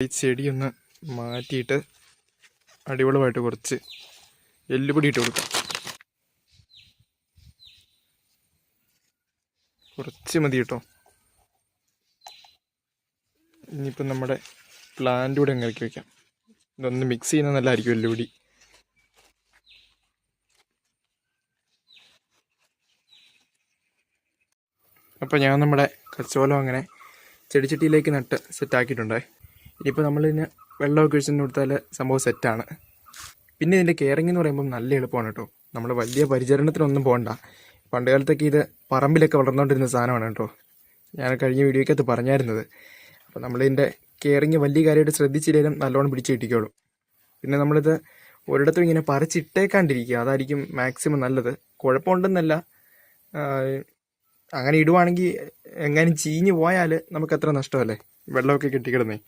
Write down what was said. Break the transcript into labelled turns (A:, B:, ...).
A: ഈ ചെടിയൊന്ന് മാറ്റിയിട്ട് അടിവളമായിട്ട് കുറച്ച് എല്ലുപൊടി ഇട്ട് കൊടുക്കാം. കുറച്ച് മതി കേട്ടോ. ഇനിയിപ്പം നമ്മുടെ പ്ലാന്റ് കൂടെ അങ്ങ് ഇറക്കി വയ്ക്കാം. ഇതൊന്ന് മിക്സ് ചെയ്യുന്നത് നല്ലതായിരിക്കും എല്ലുപൊടി. അപ്പോൾ ഞാൻ നമ്മുടെ കച്ചോലം അങ്ങനെ ചെടിച്ചട്ടിയിലേക്ക് നട്ട് സെറ്റാക്കിയിട്ടുണ്ടേ. ഇനിയിപ്പോൾ നമ്മളിതിന് വെള്ളമൊക്കെ ഒഴിച്ചു കൊടുത്താൽ സംഭവം സെറ്റാണ്. പിന്നെ ഇതിൻ്റെ കെയറിങ് എന്ന് പറയുമ്പോൾ നല്ല എളുപ്പമാണ് കേട്ടോ. നമ്മൾ വലിയ പരിചരണത്തിനൊന്നും പോകണ്ട. പണ്ട് കാലത്തൊക്കെ ഇത് പറമ്പിലൊക്കെ വളർന്നുകൊണ്ടിരുന്ന സാധനമാണ് കേട്ടോ. ഞാൻ കഴിഞ്ഞ വീഡിയോയ്ക്കകത്ത് പറഞ്ഞായിരുന്നത്. അപ്പോൾ നമ്മളിതിൻ്റെ കെയറിങ് വലിയ കാര്യമായിട്ട് ശ്രദ്ധിച്ചില്ലെങ്കിലും നല്ലോണം പിടിച്ച് കിട്ടിക്കോളും. പിന്നെ നമ്മളിത് ഒരിടത്തും ഇങ്ങനെ പറിച്ചിട്ടേക്കാണ്ടിരിക്കുക, അതായിരിക്കും മാക്സിമം നല്ലത്. കുഴപ്പമുണ്ടെന്നല്ല, അങ്ങനെ ഇടുവാണെങ്കിൽ എങ്ങാനും ചീഞ്ഞ് പോയാൽ നമുക്കത്ര നഷ്ടമല്ലേ, വെള്ളമൊക്കെ കെട്ടിക്കിടന്നേ.